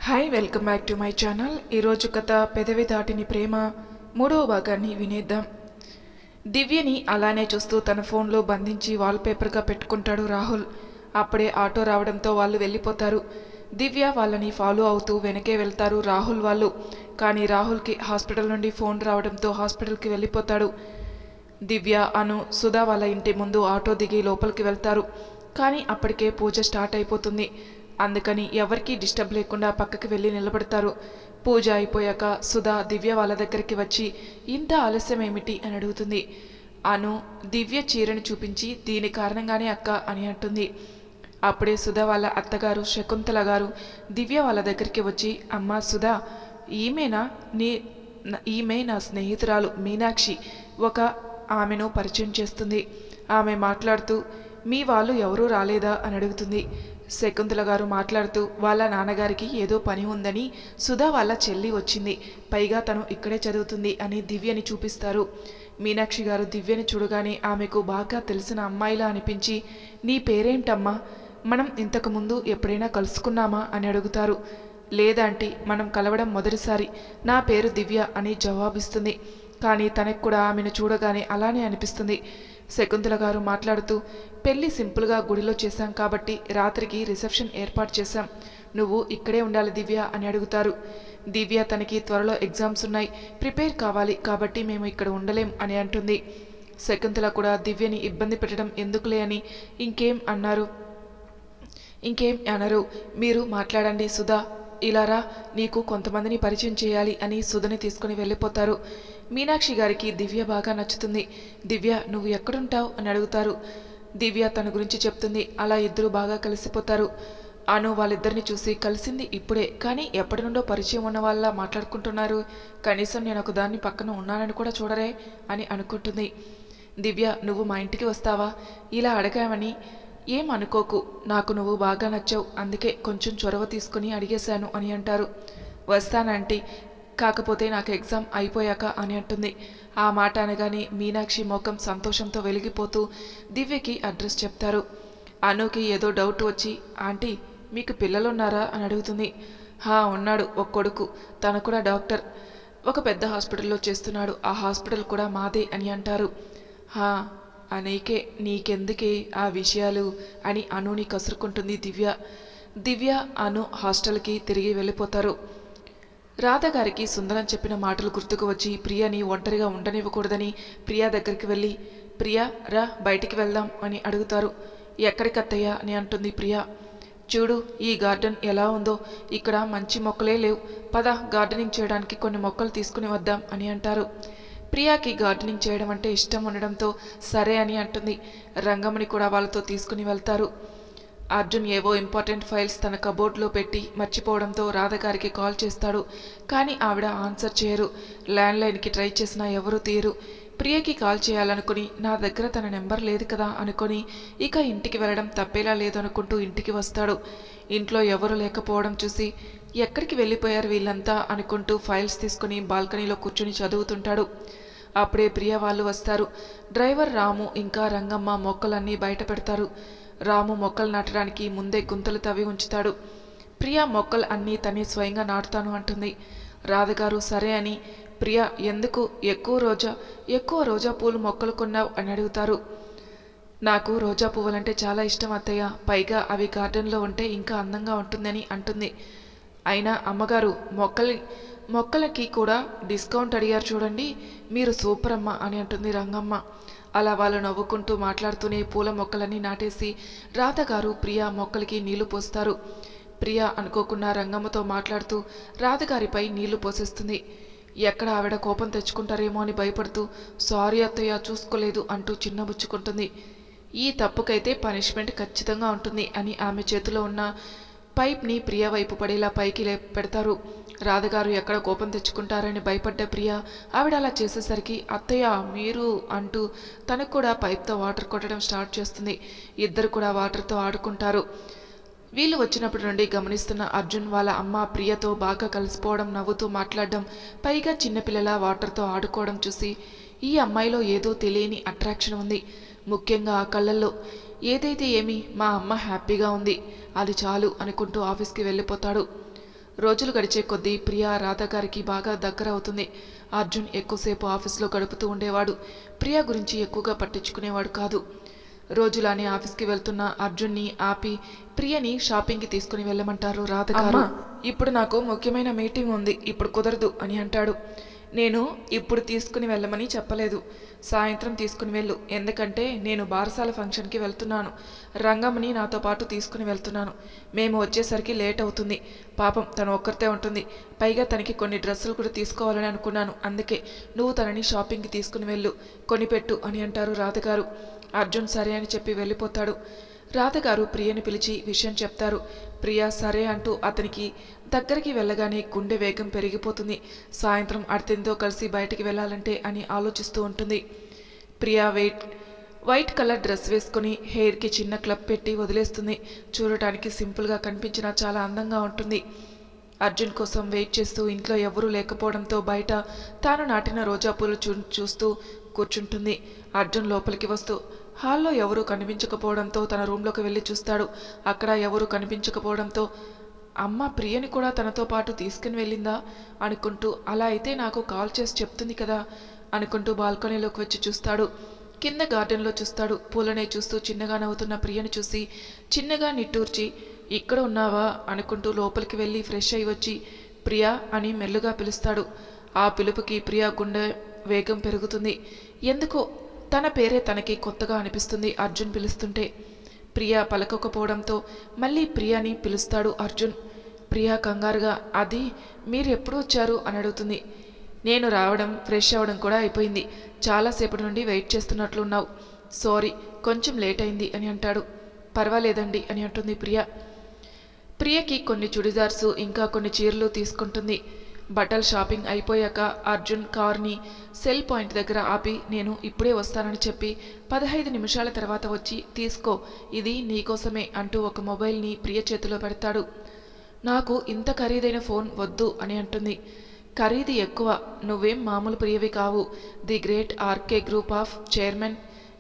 Hi welcome back to my channel. ఈరోజు కథ పెదవి దాటిని ప్రేమ మూడవ భాగాన్ని వినేద్దాం. దివ్యని అలానే చూస్తూ తన ఫోన్లో బంధించి వాల్పేపర్గా పెట్టుకుంటాడు రాహుల్. అప్పుడే ఆటో రావడంతో వాళ్ళు వెళ్ళిపోతారు. దివ్య వాళ్ళని ఫాలో అవుతూ వెనకే వెళ్తారు రాహుల్ వాళ్ళు. కానీ రాహుల్కి హాస్పిటల్ నుండి ఫోన్ రావడంతో హాస్పిటల్కి వెళ్ళిపోతాడు. దివ్య అను సుధా వాళ్ళ ఇంటి ముందు ఆటో దిగి లోపలికి వెళ్తారు. కానీ అప్పటికే పూజ స్టార్ట్ అయిపోతుంది. అందుకని ఎవరికీ డిస్టర్బ్ లేకుండా పక్కకి వెళ్ళి నిలబడతారు. పూజ అయిపోయాక సుధా దివ్య వాళ్ళ దగ్గరికి వచ్చి ఇంత ఆలస్యం ఏమిటి అని అడుగుతుంది. అను దివ్య చీరని చూపించి దీని కారణంగానే అక్క అని అంటుంది. అప్పుడే సుధా వాళ్ళ అత్తగారు శకుంతల గారు దివ్య వాళ్ళ దగ్గరికి వచ్చి అమ్మ సుధా, ఈమె నా స్నేహితురాలు మీనాక్షి, ఒక ఆమెను పరిచయం చేస్తుంది. ఆమె మాట్లాడుతూ మీ వాళ్ళు ఎవరూ రాలేదా అని అడుగుతుంది. శకుంతల గారు మాట్లాడుతూ వాళ్ళ నాన్నగారికి ఏదో పని ఉందని సుధా వాళ్ళ చెల్లి వచ్చింది, పైగా తను ఇక్కడే చదువుతుంది అని దివ్యని చూపిస్తారు. మీనాక్షి గారు దివ్యని చూడగానే ఆమెకు బాగా తెలిసిన అమ్మాయిలా అనిపించి నీ పేరేంటమ్మా, మనం ఇంతకుముందు ఎప్పుడైనా కలుసుకున్నామా అని అడుగుతారు. లేదంటే మనం కలవడం మొదటిసారి, నా పేరు దివ్య అని జవాబిస్తుంది. కానీ తనకు కూడా ఆమెను చూడగానే అలానే అనిపిస్తుంది. శకుంతల గారు మాట్లాడుతూ పెళ్లి సింపుల్గా గుడిలో చేశాం కాబట్టి రాత్రికి రిసెప్షన్ ఏర్పాటు చేశాం, నువ్వు ఇక్కడే ఉండాలి దివ్య అని అడుగుతారు. దివ్య తనకి త్వరలో ఎగ్జామ్స్ ఉన్నాయి, ప్రిపేర్ కావాలి కాబట్టి మేము ఇక్కడ ఉండలేం అని అంటుంది. శకుంతల కూడా దివ్యని ఇబ్బంది పెట్టడం ఎందుకులే అని ఇంకేం అనరు. మీరు మాట్లాడండి సుధా, ఇలారా, నీకు కొంతమందిని పరిచయం చేయాలి అని సుధని తీసుకుని వెళ్ళిపోతారు. మీనాక్షి గారికి దివ్య బాగా నచ్చుతుంది. దివ్య నువ్వు ఎక్కడుంటావు అని అడుగుతారు. దివ్య తన గురించి చెప్తుంది. అలా ఇద్దరు బాగా కలిసిపోతారు. అను వాళ్ళిద్దరిని చూసి కలిసింది ఇప్పుడే, కానీ ఎప్పటి నుండో పరిచయం ఉన్న వాళ్ళ మాట్లాడుకుంటున్నారు, కనీసం నేను ఒక దాన్ని పక్కన ఉన్నానని కూడా చూడరే అని అనుకుంటుంది. దివ్య నువ్వు మా ఇంటికి వస్తావా, ఇలా అడగామని ఏం అనుకోకు, నాకు నువ్వు బాగా నచ్చావు, అందుకే కొంచెం చొరవ తీసుకుని అడిగేశాను అని అంటారు. వస్తానంటీ, కాకపోతే నాకు ఎగ్జామ్ అయిపోయాక అని అంటుంది. ఆ మాట అనగానే మీనాక్షి ముఖం సంతోషంతో వెలిగిపోతూ దివ్యకి అడ్రస్ చెప్తారు. అనుకి ఏదో డౌట్ వచ్చి ఆంటీ మీకు పిల్లలున్నారా అని అడుగుతుంది. ఉన్నాడు, ఒక కొడుకు, తను కూడా డాక్టర్, ఒక పెద్ద హాస్పిటల్లో చేస్తున్నాడు, ఆ హాస్పిటల్ కూడా మాదే అని అంటారు. నీకెందుకే ఆ విషయాలు అని అనుని కసురుకుంటుంది దివ్య. దివ్య అను హాస్టల్కి తిరిగి వెళ్ళిపోతారు. రాధగారికి సుందరం చెప్పిన మాటలు గుర్తుకు వచ్చి ప్రియని ఒంటరిగా ఉండనివ్వకూడదని ప్రియా దగ్గరికి వెళ్ళి ప్రియా రా బయటికి వెళ్దాం అని అడుగుతారు. ఎక్కడికత్తయ్యా అని అంటుంది ప్రియా. చూడు ఈ గార్డెన్ ఎలా ఉందో, ఇక్కడ మంచి మొక్కలే లేవు, పద గార్డెనింగ్ చేయడానికి కొన్ని మొక్కలు తీసుకుని వద్దాం అని అంటారు. ప్రియాకి గార్డెనింగ్ చేయడం అంటే ఇష్టం ఉండడంతో సరే అని అంటుంది. రంగమ్మని కూడా వాళ్ళతో తీసుకుని వెళ్తారు. అర్జున్ ఏవో ఇంపార్టెంట్ ఫైల్స్ తన కబోర్డ్లో పెట్టి మర్చిపోవడంతో రాధగారికి కాల్ చేస్తాడు. కానీ ఆవిడ ఆన్సర్ చేయరు. ల్యాండ్లైన్కి ట్రై చేసినా ఎవరూ తీయరు. ప్రియకి కాల్ చేయాలనుకుని నా దగ్గర తన నెంబర్ లేదు కదా అనుకొని ఇక ఇంటికి వెళ్ళడం తప్పేలా లేదు అనుకుంటూ ఇంటికి వస్తాడు. ఇంట్లో ఎవరు లేకపోవడం చూసి ఎక్కడికి వెళ్ళిపోయారు వీళ్ళంతా అనుకుంటూ ఫైల్స్ తీసుకుని బాల్కనీలో కూర్చుని చదువుతుంటాడు. అప్పుడే ప్రియ వాళ్ళు వస్తారు. డ్రైవర్ రాము ఇంకా రంగమ్మ మొక్కలన్నీ బయట పెడతారు. రాము మొక్కలు నాటడానికి ముందే గుంతలు తవ్వి ఉంచుతాడు. ప్రియ మొక్కలు అన్నీ తనే స్వయంగా నాటుతాను అంటుంది. రాధగారు సరే అని ప్రియ ఎందుకు ఎక్కువ రోజా పూలు మొక్కలు కొన్నావు అని అడుగుతారు. నాకు రోజా పువ్వులంటే చాలా ఇష్టం అత్తయ్య, పైగా అవి గార్డెన్లో ఉంటే ఇంకా అందంగా ఉంటుందని అంటుంది. అయినా అమ్మగారు మొక్కలకి కూడా డిస్కౌంట్ అడిగారు చూడండి, మీరు సూపర్ అమ్మ అని అంటుంది రంగమ్మ. అలా వాళ్ళు నవ్వుకుంటూ మాట్లాడుతూనే పూల మొక్కలన్నీ నాటేసి రాధగారు ప్రియా మొక్కలకి నీళ్లు పోస్తారు. ప్రియా అనుకోకుండా రంగమ్మతో మాట్లాడుతూ రాధగారిపై నీళ్లు పోసేస్తుంది. ఎక్కడ ఆవిడ కోపం తెచ్చుకుంటారేమో అని భయపడుతూ సారీ అత్తయ్య చూసుకోలేదు అంటూ చిన్నబుచ్చుకుంటుంది. ఈ తప్పుకైతే పనిష్మెంట్ ఖచ్చితంగా ఉంటుంది అని ఆమె చేతిలో ఉన్న పైప్ని ప్రియ వైపు పడేలా పైకి పెడతారు. రాధగారు ఎక్కడ కోపం తెచ్చుకుంటారని భయపడ్డ ప్రియ ఆవిడ అలా చేసేసరికి అత్తయ్య మీరు అంటూ తనకు కూడా పైప్తో వాటర్ కొట్టడం స్టార్ట్ చేస్తుంది. ఇద్దరు కూడా వాటర్తో ఆడుకుంటారు. వీళ్ళు వచ్చినప్పటి నుండి గమనిస్తున్న అర్జున్ వాళ్ళ అమ్మ ప్రియతో బాగా కలిసిపోవడం, నవ్వుతూ మాట్లాడడం, పైగా చిన్నపిల్లల వాటర్తో ఆడుకోవడం చూసి ఈ అమ్మాయిలో ఏదో తెలియని అట్రాక్షన్ ఉంది, ముఖ్యంగా ఆ కళ్ళల్లో. ఏదైతే ఏమి మా అమ్మ హ్యాపీగా ఉంది, అది చాలు అనుకుంటూ ఆఫీస్కి వెళ్ళిపోతాడు. రోజులు గడిచే కొద్దీ ప్రియా రాధ గారికి బాగా దగ్గర అవుతుంది. అర్జున్ ఎక్కువసేపు ఆఫీస్లో గడుపుతూ ఉండేవాడు. ప్రియా గురించి ఎక్కువగా పట్టించుకునేవాడు కాదు. రోజులానే ఆఫీస్కి వెళ్తున్న అర్జున్ని ఆపి ప్రియని షాపింగ్కి తీసుకుని వెళ్ళమంటారు రాధ గారు. ఇప్పుడు నాకు ముఖ్యమైన మీటింగ్ ఉంది, ఇప్పుడు కుదరదు అని అంటాడు. నేను ఇప్పుడు తీసుకుని వెళ్ళమని చెప్పలేదు, సాయంత్రం తీసుకుని వెళ్ళు, ఎందుకంటే నేను బారసాల ఫంక్షన్కి వెళ్తున్నాను. రంగమ్మని నాతో పాటు తీసుకుని వెళ్తున్నాను. మేము వచ్చేసరికి లేట్ అవుతుంది. పాపం తను ఒక్కరితే ఉంటుంది. పైగా తనకి కొన్ని డ్రెస్సులు కూడా తీసుకోవాలని అనుకున్నాను. అందుకే నువ్వు తనని షాపింగ్కి తీసుకుని వెళ్ళు, కొనిపెట్టు అని అంటారు రాధగారు. అర్జున్ సరే అని చెప్పి వెళ్ళిపోతాడు. రాధగారు ప్రియని పిలిచి విషయం చెప్తారు. ప్రియా సరే అంటూ అతనికి దగ్గరికి వెళ్ళగానే గుండె వేగం పెరిగిపోతుంది. సాయంత్రం అర్తింతో కలిసి బయటికి వెళ్ళాలంటే అని ఆలోచిస్తూ ఉంటుంది. ప్రియా వైట్ కలర్ డ్రెస్ వేసుకుని హెయిర్కి చిన్న క్లబ్ పెట్టి వదిలేస్తుంది. చూడటానికి సింపుల్గా కనిపించినా చాలా అందంగా ఉంటుంది. అర్జున్ కోసం వెయిట్ చేస్తూ ఇంట్లో ఎవరూ లేకపోవడంతో బయట తాను నాటిన రోజా పూలు చూస్తూ కూర్చుంటుంది. అర్జున్ లోపలికి వస్తూ హాల్లో ఎవరూ కనిపించకపోవడంతో తన రూమ్లోకి వెళ్ళి చూస్తాడు. అక్కడ ఎవరూ కనిపించకపోవడంతో అమ్మ ప్రియని కూడా తనతో పాటు తీసుకుని వెళ్ళిందా అనుకుంటూ, అలా అయితే నాకు కాల్ చేసి చెప్తుంది కదా అనుకుంటూ బాల్కనీలోకి వచ్చి చూస్తాడు. కింద గార్డెన్లో చూస్తాడు. పూలనే చూస్తూ చిన్నగా నవ్వుతున్న ప్రియని చూసి చిన్నగా నిట్టూర్చి ఇక్కడ ఉన్నావా అనుకుంటూ లోపలికి వెళ్ళి ఫ్రెష్ అయి వచ్చి ప్రియా అని మెల్లుగా పిలుస్తాడు. ఆ పిలుపుకి ప్రియా గుండె వేగం పెరుగుతుంది. ఎందుకో తన పేరే తనకి కొత్తగా అనిపిస్తుంది అర్జున్ పిలుస్తుంటే. ప్రియా పలకకపోవడంతో మళ్ళీ ప్రియాని పిలుస్తాడు అర్జున్. ప్రియా కంగారుగా అది మీరు ఎప్పుడు వచ్చారు అని అడుగుతుంది. నేను రావడం ఫ్రెష్ అవ్వడం కూడా అయిపోయింది, చాలాసేపటి నుండి వెయిట్ చేస్తున్నట్లున్నావు, సారీ కొంచెం లేట్ అయింది అని అంటాడు. పర్వాలేదండి అని అంటుంది ప్రియా. ప్రియకి కొన్ని చుడిదార్సు ఇంకా కొన్ని చీరలు తీసుకుంటుంది. బట్టల షాపింగ్ అయిపోయాక అర్జున్ కార్ని సెల్ పాయింట్ దగ్గర ఆపి నేను ఇప్పుడే వస్తానని చెప్పి 15 నిమిషాల తర్వాత వచ్చి తీసుకో, ఇది నీకోసమే అంటూ ఒక మొబైల్ని ప్రియ చేతిలో పెడతాడు. నాకు ఇంత ఖరీదైన ఫోన్ వద్దు అని అంటుంది. ఖరీదు ఎక్కువ, నువ్వేం మామూలు ప్రియవి కావు, the great RK group of chairman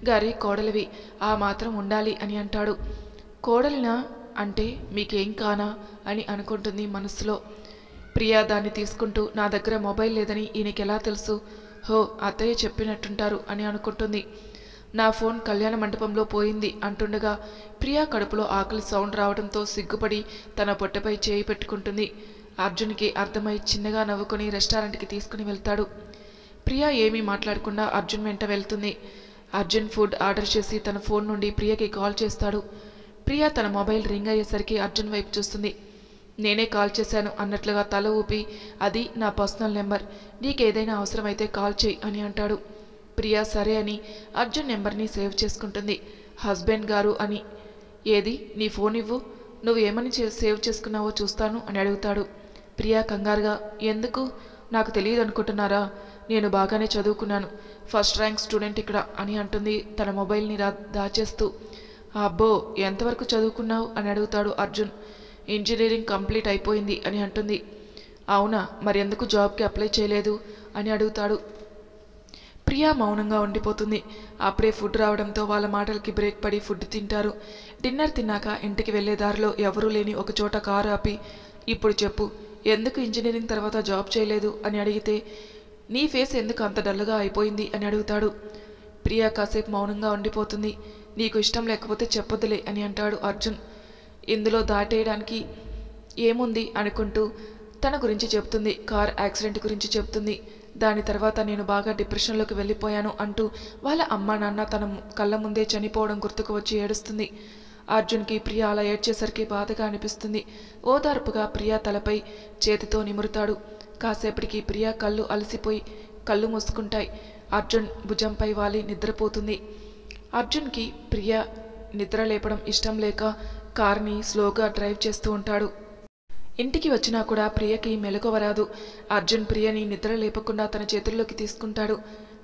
గారి కోడలివి, ఆ మాత్రం ఉండాలి అని అంటాడు. కోడలినా అంటే మీకేం కానా అని అనుకుంటుంది మనసులో. ప్రియా దాన్ని తీసుకుంటూ నా దగ్గర మొబైల్ లేదని ఈయనకెలా తెలుసు, హో అత్తయ్య చెప్పినట్టుంటారు అని అనుకుంటుంది. నా ఫోన్ కళ్యాణ మండపంలో పోయింది అంటుండగా ప్రియా కడుపులో ఆకలి సౌండ్ రావడంతో సిగ్గుపడి తన పొట్టపై చేయి పెట్టుకుంటుంది. అర్జున్కి అర్థమై చిన్నగా నవ్వుకొని రెస్టారెంట్కి తీసుకుని వెళ్తాడు. ప్రియా ఏమీ మాట్లాడకుండా అర్జున్ వెంట వెళ్తుంది. అర్జున్ ఫుడ్ ఆర్డర్ చేసి తన ఫోన్ నుండి ప్రియకి కాల్ చేస్తాడు. ప్రియా తన మొబైల్ రింగ్ అయ్యేసరికి అర్జున్ వైపు చూస్తుంది. నేనే కాల్ చేశాను అన్నట్లుగా తల ఊపి అది నా పర్సనల్ నెంబర్, నీకేదైనా అవసరమైతే కాల్ చేయి అని అంటాడు. ప్రియా సరే అని అర్జున్ నెంబర్ని సేవ్ చేసుకుంటుంది. హస్బెండ్ గారు అని. ఏది నీ ఫోన్ ఇవ్వు, నువ్వు ఏమని సేవ్ చేసుకున్నావో చూస్తాను అని అడుగుతాడు. ప్రియా కంగారుగా ఎందుకు, నాకు తెలియదు అనుకుంటున్నారా, నేను బాగానే చదువుకున్నాను, ఫస్ట్ ర్యాంక్ స్టూడెంట్ ఇక్కడ అని అంటుంది తన మొబైల్ని దాచేస్తూ. అబ్బో ఎంతవరకు చదువుకున్నావు అని అడుగుతాడు అర్జున్. ఇంజనీరింగ్ కంప్లీట్ అయిపోయింది అని అంటుంది. అవునా, మరెందుకు జాబ్కి అప్లై చేయలేదు అని అడుగుతాడు. ప్రియా మౌనంగా ఉండిపోతుంది. అప్పుడే ఫుడ్ రావడంతో వాళ్ళ మాటలకి బ్రేక్ పడి ఫుడ్ తింటారు. డిన్నర్ తిన్నాక ఇంటికి వెళ్లే దారిలో ఎవరూ లేని ఒక చోట కారు ఆపి ఇప్పుడు చెప్పు, ఎందుకు ఇంజనీరింగ్ తర్వాత జాబ్ చేయలేదు అని అడిగితే నీ ఫేస్ ఎందుకు అంత డల్గా అయిపోయింది అని అడుగుతాడు. ప్రియా కాసేపు మౌనంగా ఉండిపోతుంది. నీకు ఇష్టం లేకపోతే చెప్పొద్దులే అని అంటాడు అర్జున్. ఇందులో దాటేయడానికి ఏముంది అనుకుంటూ తన గురించి చెప్తుంది. కార్ యాక్సిడెంట్ గురించి చెప్తుంది. దాని తర్వాత నేను బాగా డిప్రెషన్లోకి వెళ్ళిపోయాను అంటూ వాళ్ళ అమ్మ నాన్న తన కళ్ళ ముందే చనిపోవడం గుర్తుకు వచ్చి ఏడుస్తుంది. అర్జున్కి ప్రియా అలా ఏడ్చేసరికి బాధగా అనిపిస్తుంది. ఓదార్పుగా ప్రియా తలపై చేతితో నిమురుతాడు. కాసేపటికి ప్రియా కళ్ళు అలసిపోయి కళ్ళు మూసుకుంటాయి. అర్జున్ భుజంపై వాలి నిద్రపోతుంది. అర్జున్కి ప్రియా నిద్ర లేపడం ఇష్టం లేక కార్ని స్లోగా డ్రైవ్ చేస్తూ ఉంటాడు. ఇంటికి వచ్చినా కూడా ప్రియకి మెలకువ రాదు. అర్జున్ ప్రియని నిద్ర లేపకుండా తన చేతుల్లోకి తీసుకుంటాడు.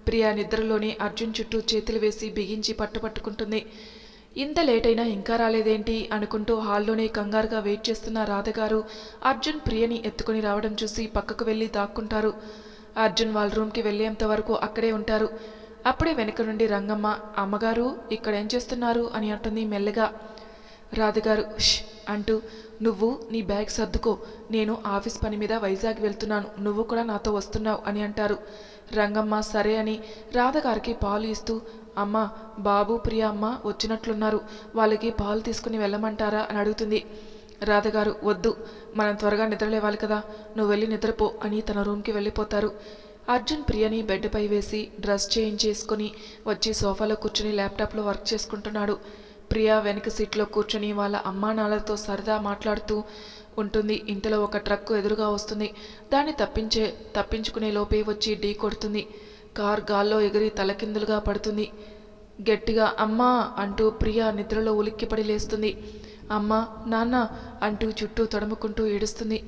ప్రియా నిద్రలోనే అర్జున్ చుట్టూ చేతులు వేసి బిగించి పట్టుకుంటుంది. ఇంత లేట్ అయినా ఇంకా రాలేదేంటి అనుకుంటూ హాల్లోనే కంగారుగా వెయిట్ చేస్తున్న రాధగారు అర్జున్ ప్రియని ఎత్తుకుని రావడం చూసి పక్కకు వెళ్ళి దాక్కుంటారు. అర్జున్ వాళ్ళ రూమ్కి వెళ్ళేంత వరకు అక్కడే ఉంటారు. అప్పుడే వెనక నుండి రంగమ్మ అమ్మగారు ఇక్కడేం చేస్తున్నారు అని అంటుంది మెల్లగా. రాధగారు ష్ అంటూ నువ్వు నీ బ్యాగ్ సర్దుకో, నేను ఆఫీస్ పని మీద వైజాగ్ వెళ్తున్నాను, నువ్వు కూడా నాతో వస్తున్నావు అని అంటారు. రంగమ్మ సరే అని రాధగారికి పాలు ఇస్తూ, అమ్మ బాబు ప్రియ అమ్మ వచ్చినట్లున్నారు, వాళ్ళకి పాలు తీసుకుని వెళ్ళమంటారా అని అడుగుతుంది. రాధగారు వద్దు, మనం త్వరగా నిద్రలేవాలి కదా, నువ్వు వెళ్ళి నిద్రపో అని తన రూమ్కి వెళ్ళిపోతారు. అర్జున్ ప్రియని బెడ్పై వేసి డ్రెస్ చేంజ్ చేసుకుని వచ్చి సోఫాలో కూర్చుని ల్యాప్టాప్లో వర్క్ చేసుకుంటున్నాడు. ప్రియా వెనక సీట్లో కూర్చొని వాళ్ళ అమ్మా నాన్నలతో సరదా మాట్లాడుతూ ఉంటుంది. ఇంతలో ఒక ట్రక్కు ఎదురుగా వస్తుంది. దాన్ని తప్పించుకునే లోపే వచ్చి ఢీ కొడుతుంది. కార్ గాల్లో ఎగిరి తలకిందులుగా పడుతుంది. గట్టిగా అమ్మా అంటూ ప్రియా నిద్రలో ఉలిక్కిపడి లేస్తుంది. అమ్మా నాన్న అంటూ చుట్టూ తడుముకుంటూ ఏడుస్తుంది.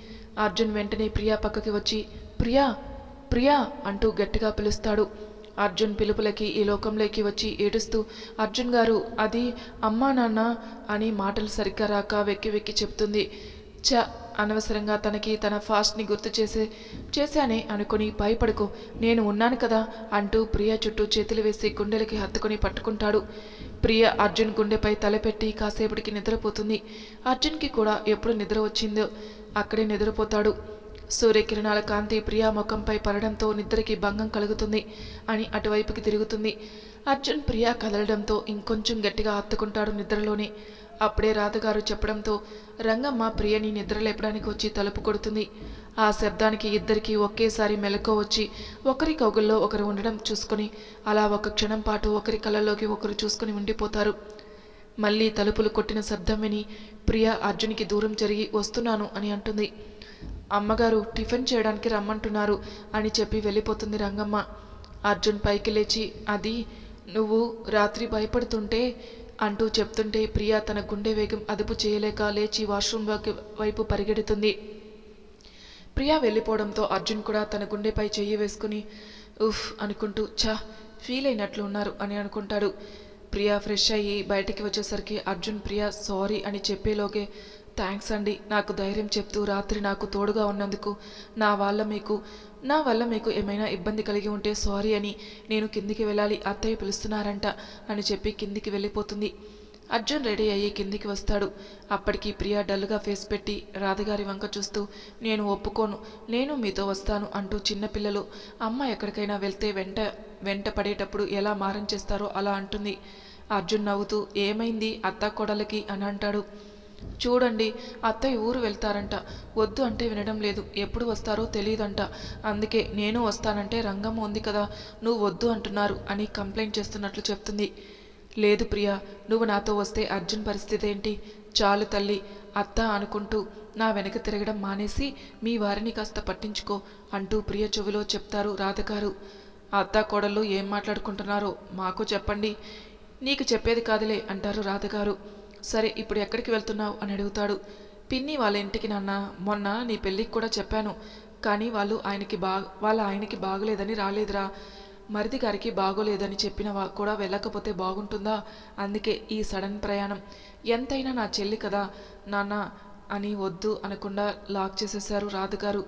అర్జున్ వెంటనే ప్రియా పక్కకి వచ్చి ప్రియా ప్రియా అంటూ గట్టిగా పిలుస్తాడు. అర్జున్ పిలుపులకి ఈ లోకంలోకి వచ్చి ఏడుస్తూ, అర్జున్ గారు అది అమ్మా నాన్న అని మాటలు సరిగ్గా రాక వెక్కి వెక్కి చెప్తుంది. అనవసరంగా తనకి తన ఫాస్ట్ని గుర్తు చేశానే అనుకుని భయపడుకో, నేను ఉన్నాను కదా అంటూ ప్రియ చుట్టూ చేతులు వేసి గుండెలకి హత్తుకుని పట్టుకుంటాడు. ప్రియ అర్జున్ గుండెపై తలపెట్టి కాసేపటికి నిద్రపోతుంది. అర్జున్కి కూడా ఎప్పుడు నిద్ర వచ్చిందో అక్కడే నిద్రపోతాడు. సూర్యకిరణాల కాంతి ప్రియా ముఖంపై పడడంతో నిద్రకి భంగం కలుగుతుంది అని అటువైపుకి తిరుగుతుంది. అర్జున్ ప్రియా కదలడంతో ఇంకొంచెం గట్టిగా హత్తుకుంటాడు నిద్రలోనే. అప్పుడే రాధగారు చెప్పడంతో రంగమ్మ ప్రియని నిద్ర లేపడానికి వచ్చి తలుపు కొడుతుంది. ఆ శబ్దానికి ఇద్దరికి ఒకేసారి మెలకువ వచ్చి ఒకరి కౌగుల్లో ఒకరు ఉండడం చూసుకుని అలా ఒక క్షణం పాటు ఒకరి కళ్ళలోకి ఒకరు చూసుకుని ఉండిపోతారు. మళ్ళీ తలుపులు కొట్టిన శబ్దం విని ప్రియ అర్జున్కి దూరం జరిగి వస్తున్నాను అని అంటుంది. అమ్మగారు టిఫిన్ చేయడానికి రమ్మంటున్నారు అని చెప్పి వెళ్ళిపోతుంది రంగమ్మ. అర్జున్ పైకి లేచి అది నువ్వు రాత్రి భయపడుతుంటే అంటూ చెప్తుంటే ప్రియా తన గుండె వేగం అదుపు చేయలేక లేచి వాష్రూమ్ వైపు పరిగెడుతుంది. ప్రియా వెళ్ళిపోవడంతో అర్జున్ కూడా తన గుండెపై చెయ్యి వేసుకుని ఉఫ్ అనుకుంటూ ఫీల్ అయినట్లు ఉన్నారు అని అనుకుంటాడు. ప్రియా ఫ్రెష్ అయ్యి బయటికి వచ్చేసరికి అర్జున్ ప్రియా సారీ అని చెప్పేలోగే థ్యాంక్స్ అండి, నాకు ధైర్యం చెప్తూ రాత్రి నాకు తోడుగా ఉన్నందుకు, నా వల్ల మీకు ఏమైనా ఇబ్బంది కలిగి ఉంటే సారీ అని, నేను కిందికి వెళ్ళాలి, అత్తయ్య పిలుస్తున్నారంట అని చెప్పి కిందికి వెళ్ళిపోతుంది. అర్జున్ రెడీ అయ్యి కిందికి వస్తాడు. అప్పటికి ప్రియా డల్గా ఫేస్ పెట్టి రాధగారి వంక చూస్తూ నేను ఒప్పుకోను, నేను మీతో వస్తాను అంటూ చిన్నపిల్లలు అమ్మ ఎక్కడికైనా వెళ్తే వెంట పడేటప్పుడు ఎలా మారం చేస్తారో అలా అంటుంది. అర్జున్ నవ్వుతూ ఏమైంది అత్త కోడలకి అని అంటాడు. చూడండి అత్తయ్య ఊరు వెళ్తారంట, వద్దు అంటే వినడం లేదు, ఎప్పుడు వస్తారో తెలియదంట, అందుకే నేను వస్తానంటే రంగమ్మ ఉంది కదా, నువ్వు వద్దు అంటున్నారు అని కంప్లైంట్ చేస్తున్నట్లు చెప్తుంది. లేదు ప్రియా, నువ్వు నాతో వస్తే అర్జున్ పరిస్థితి ఏంటి, చాలు తల్లి అత్త అనుకుంటూ నా వెనక తిరగడం మానేసి మీ వారిని కాస్త పట్టించుకో అంటూ ప్రియ చెవిలో చెప్తారు రాధగారు. అత్త కోడళ్ళు ఏం మాట్లాడుకుంటున్నారో మాకు చెప్పండి. నీకు చెప్పేది కాదులే అంటారు రాధగారు. సరే ఇప్పుడు ఎక్కడికి వెళ్తున్నావు అని అడుగుతాడు. పిన్ని వాళ్ళ ఇంటికి నాన్న, మొన్న నీ పెళ్ళికి కూడా చెప్పాను, కానీ వాళ్ళ ఆయనకి బాగోలేదని రాలేదురా, మరిది గారికి బాగోలేదని చెప్పిన కూడా వెళ్ళకపోతే బాగుంటుందా, అందుకే ఈ సడన్ ప్రయాణం, ఎంతైనా నా చెల్లి కదా నాన్న అని వద్దు అనకుండా లాక్ చేసేశారు రాధగారు.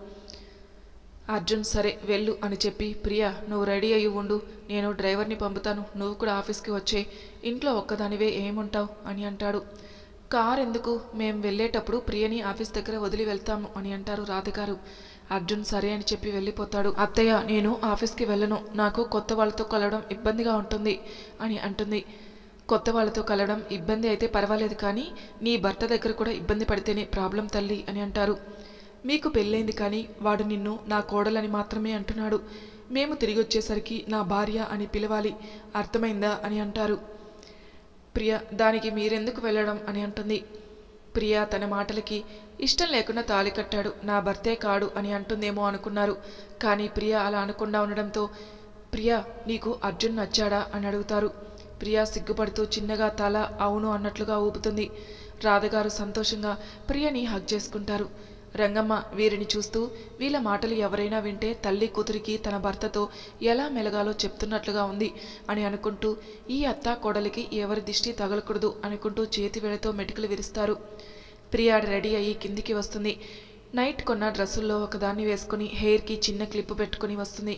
అర్జున్ సరే వెళ్ళు అని చెప్పి ప్రియా నువ్వు రెడీ అయ్యి ఉండు, నేను డ్రైవర్ని పంపుతాను, నువ్వు కూడా ఆఫీస్కి వచ్చే, ఇంట్లో ఒక్కదానివే ఏముంటావు అని అంటాడు. కార్ ఎందుకు, మేము వెళ్ళేటప్పుడు ప్రియని ఆఫీస్ దగ్గర వదిలి వెళ్తాము అని అంటారు రాధగారు. అర్జున్ సరే అని చెప్పి వెళ్ళిపోతాడు. అత్తయ్య నేను ఆఫీస్కి వెళ్ళను, నాకు కొత్త వాళ్ళతో కలవడం ఇబ్బందిగా ఉంటుంది అని అంటుంది. కొత్త వాళ్ళతో కలవడం ఇబ్బంది అయితే పర్వాలేదు, కానీ నీ భర్త దగ్గర కూడా ఇబ్బంది పడితేనే ప్రాబ్లం తల్లి అని అంటారు. మీకు పెళ్ళైంది కానీ వాడు నిన్ను నా కోడలని మాత్రమే అంటున్నాడు, మేము తిరిగి వచ్చేసరికి నా భార్య అని పిలవాలి, అర్థమైందా అని అంటారు. ప్రియ దానికి మీరెందుకు వెళ్ళడం అని అంటుంది. ప్రియ తన మాటలకి ఇష్టం లేకుండా తాళి కట్టాడు, నా భర్తే కాడు అని అంటుందేమో అనుకున్నారు. కానీ ప్రియ అలా అనకుండా ఉండడంతో ప్రియ నీకు అర్జున్ నచ్చాడా అని అడుగుతారు. ప్రియ సిగ్గుపడుతూ చిన్నగా తల అవును అన్నట్లుగా ఊపుతుంది. రాధగారు సంతోషంగా ప్రియని హగ్ చేసుకుంటారు. రంగమ్మ వీరిని చూస్తూ వీళ్ళ మాటలు ఎవరైనా వింటే తల్లి కూతురికి తన భర్తతో ఎలా మెలగాలో చెప్తున్నట్లుగా ఉంది అని అనుకుంటూ ఈ అత్త కోడలికి ఎవరి దిష్టి తగలకూడదు అనుకుంటూ చేతి వేళతో మెటుకులు విరుస్తారు. ప్రియా రెడీ అయ్యి కిందికి వస్తుంది. నైట్ కొన్న డ్రెస్సుల్లో ఒకదాన్ని వేసుకుని హెయిర్కి చిన్న క్లిప్ పెట్టుకుని వస్తుంది.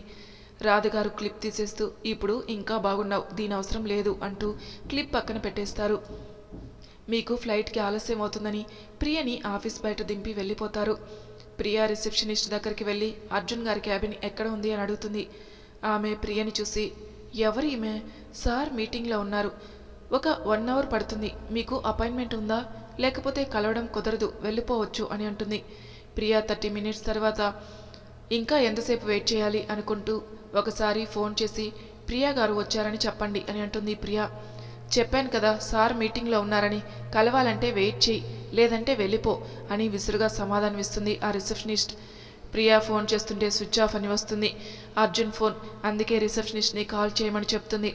రాధగారు క్లిప్ తీసేస్తూ ఇప్పుడు ఇంకా బాగున్నావు, దీని అవసరం లేదు అంటూ క్లిప్ పక్కన పెట్టేస్తారు. మీకు ఫ్లైట్కి ఆలస్యం అవుతుందని ప్రియని ఆఫీస్ బయట దింపి వెళ్ళిపోతారు. ప్రియా రిసెప్షనిస్ట్ దగ్గరికి వెళ్ళి అర్జున్ గారి క్యాబిన్ ఎక్కడ ఉంది అని అడుగుతుంది. ఆమె ప్రియని చూసి, ఎవరు ఈమె? సార్ మీటింగ్లో ఉన్నారు, ఒక 1 అవర్ పడుతుంది, మీకు అపాయింట్మెంట్ ఉందా? లేకపోతే కలవడం కుదరదు, వెళ్ళిపోవచ్చు అని అంటుంది. ప్రియా 30 మినిట్స్ తర్వాత ఇంకా ఎంతసేపు వెయిట్ చేయాలి అనుకుంటూ ఒకసారి ఫోన్ చేసి ప్రియా గారు వచ్చారని చెప్పండి అని అంటుంది. ప్రియా, చెప్పాను కదా సార్ మీటింగ్లో ఉన్నారని, కలవాలంటే వెయిట్ చేయి, లేదంటే వెళ్ళిపో అని విసురుగా సమాధానం ఇస్తుంది ఆ రిసెప్షనిస్ట్. ప్రియా ఫోన్ చేస్తుంటే స్విచ్ ఆఫ్ అని వస్తుంది. అర్జున్ ఫోన్, అందుకే రిసెప్షనిస్ట్ని కాల్ చేయమని చెప్తుంది.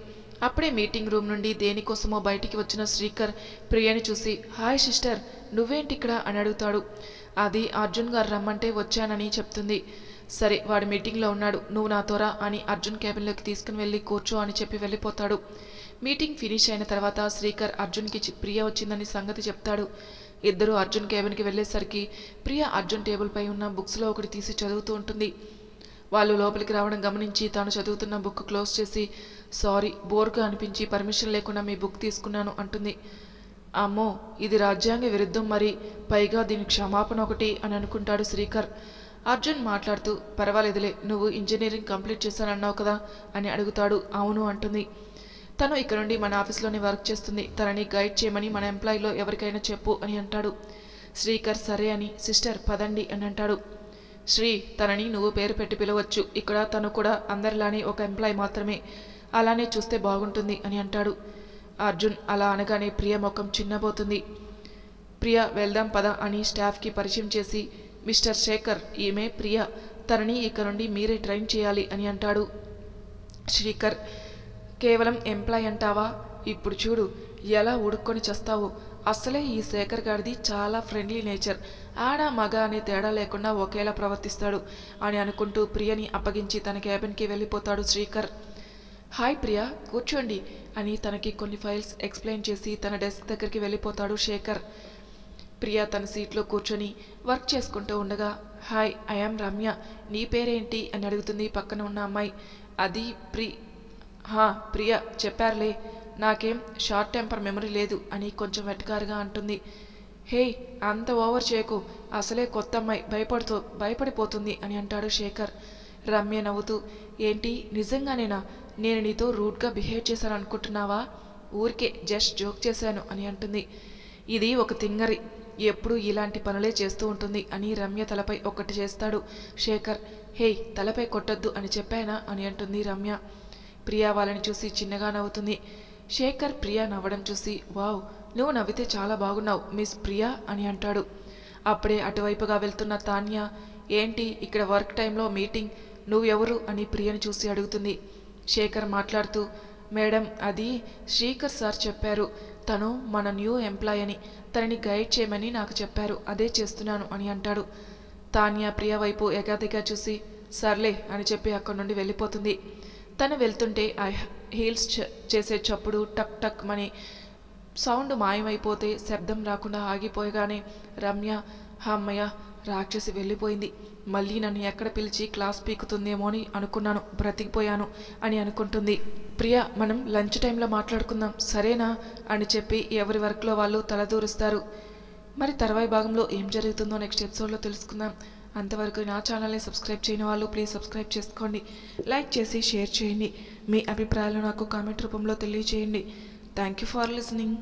అప్పుడే మీటింగ్ రూమ్ నుండి దేనికోసమో బయటికి వచ్చిన శ్రీకర్ ప్రియని చూసి, హాయ్ సిస్టర్, నువ్వేంటి ఇక్కడ అని అడుగుతాడు. అది అర్జున్ గారు రమ్మంటే వచ్చానని చెప్తుంది. సరే, వాడు మీటింగ్లో ఉన్నాడు, నువ్వు నాతోరా అని అర్జున్ క్యాబిన్లోకి తీసుకుని వెళ్ళి కూర్చో అని చెప్పి వెళ్ళిపోతాడు. మీటింగ్ ఫినిష్ అయిన తర్వాత శ్రీకర్ అర్జున్కి ప్రియ వచ్చిందని సంగతి చెప్తాడు. ఇద్దరు అర్జున్ క్యాబిన్కి వెళ్ళేసరికి ప్రియ అర్జున్ టేబుల్పై ఉన్న బుక్స్లో ఒకటి తీసి చదువుతూ ఉంటుంది. వాళ్ళు లోపలికి రావడం గమనించి తాను చదువుతున్న బుక్ క్లోజ్ చేసి, సారీ, బోర్గా అనిపించి పర్మిషన్ లేకుండా మీ బుక్ తీసుకున్నాను అంటుంది. అమ్మో, ఇది రాజ్యాంగ విరుద్ధం, మరి పైగా దీని క్షమాపణ ఒకటి అని అనుకుంటాడు శ్రీకర్. అర్జున్ మాట్లాడుతూ, పర్వాలేదులే, నువ్వు ఇంజనీరింగ్ కంప్లీట్ చేశానన్నావు కదా అని అడుగుతాడు. అవును అంటుంది. తను ఇక్కడ నుండి మన ఆఫీస్లోనే వర్క్ చేస్తుంది, తనని గైడ్ చేయమని మన ఎంప్లాయీలో ఎవరికైనా చెప్పు అని అంటాడు. శ్రీకర్ సరే అని, సిస్టర్ పదండి అని అంటాడు. శ్రీ, తనని నువ్వు పేరు పెట్టి పిలవచ్చు, ఇక్కడ తను కూడా అందరిలానే ఒక ఎంప్లాయీ మాత్రమే, అలానే చూస్తే బాగుంటుంది అని అంటాడు. అర్జున్ అలా అనగానే ప్రియ ముఖం చిన్నబోతుంది. ప్రియ, వెళ్దాం పద అని స్టాఫ్కి పరిచయం చేసి, మిస్టర్ శేఖర్, ఈమె ప్రియ, తనని ఇక్కడ నుండి మీరే ట్రైన్ చేయాలి అని అంటాడు. శ్రీకర్, కేవలం ఎంప్లాయ్ అంటావా? ఇప్పుడు చూడు ఎలా ఉడుక్కొని చేస్తావు. అసలే ఈ శేఖర్ గారిది చాలా ఫ్రెండ్లీ నేచర్, ఆడ మగ అనే తేడా లేకుండా ఒకేలా ప్రవర్తిస్తాడు అని అనుకుంటూ ప్రియని అప్పగించి తన క్యాబిన్కి వెళ్ళిపోతాడు శ్రీకర్. హాయ్ ప్రియా, కూర్చోండి అని తనకి కొన్ని ఫైల్స్ ఎక్స్ప్లెయిన్ చేసి తన డెస్క్ దగ్గరికి వెళ్ళిపోతాడు శేఖర్. ప్రియా తన సీట్లో కూర్చొని వర్క్ చేసుకుంటూ ఉండగా, హాయ్, ఐఎమ్ రమ్య, నీ పేరేంటి అని అడుగుతుంది పక్కన ఉన్న అమ్మాయి. అది ప్రియా, చెప్పారులే, నాకేం షార్ట్ టెంపర్ మెమరీ లేదు అని కొంచెం వెటకారుగా అంటుంది. హే, అంత ఓవర్ చేయకు, అసలే కొత్త అమ్మాయి, భయపడిపోతుంది అని అంటాడు శేఖర్. రమ్య నవ్వుతూ, ఏంటి నిజంగానేనా? నేను నీతో రూడ్గా బిహేవ్ చేశాను అనుకుంటున్నావా? ఊరికే జస్ట్ జోక్ చేశాను అని అంటుంది. ఇది ఒక తింగరి, ఎప్పుడూ ఇలాంటి పనులే చేస్తూ ఉంటుంది అని రమ్య తలపై ఒకటి చేస్తాడు శేఖర్. హే, తలపై కొట్టద్దు అని చెప్పానా అని అంటుంది రమ్య. ప్రియా వాళ్ళని చూసి చిన్నగా నవ్వుతుంది. శేఖర్ ప్రియా నవ్వడం చూసి, వావ్, నువ్వు నవ్వితే చాలా బాగున్నావు మిస్ ప్రియా అని అంటాడు. అప్పుడే అటువైపుగా వెళ్తున్న తాన్య, ఏంటి ఇక్కడ వర్క్ టైంలో మీటింగ్, నువ్వెవరు అని ప్రియని చూసి అడుగుతుంది. శేఖర్ మాట్లాడుతూ, మేడం, అది శ్రీకర్ సార్ చెప్పారు, తను మన న్యూ ఎంప్లాయ్ అని, తనని గైడ్ చేయమని నాకు చెప్పారు, అదే చేస్తున్నాను అని అంటాడు. తాన్య ప్రియ వైపు ఎగాదిగా చూసి, సర్లే అని చెప్పి అక్కడి నుండి వెళ్ళిపోతుంది. తను వెళ్తుంటే ఆ హీల్స్ చేసే చప్పుడు టక్ టక్ మని సౌండ్ మాయమైపోతే శబ్దం రాకుండా ఆగిపోయగానే రమ్య, అమ్మయ్య, రాక్షసి వెళ్ళిపోయింది, మళ్ళీ నన్ను ఎక్కడ పిలిచి క్లాస్ పీకుతుందేమో అని అనుకున్నాను, బ్రతికిపోయాను అని అనుకుంటుంది. ప్రియ, మనం లంచ్ టైంలో మాట్లాడుకుందాం సరేనా అని చెప్పి ఎవరి వర్క్లో వాళ్ళు తలదూరుస్తారు. మరి తర్వాయి భాగంలో ఏం జరుగుతుందో నెక్స్ట్ ఎపిసోడ్లో తెలుసుకుందాం. అంతవరకు నా ఛానల్ని సబ్స్క్రైబ్ చేయని వాళ్ళు ప్లీజ్ సబ్స్క్రైబ్ చేసుకోండి, లైక్ చేసి షేర్ చేయండి, మీ అభిప్రాయాలు నాకు కామెంట్ రూపంలో తెలియజేయండి. Thank you for listening.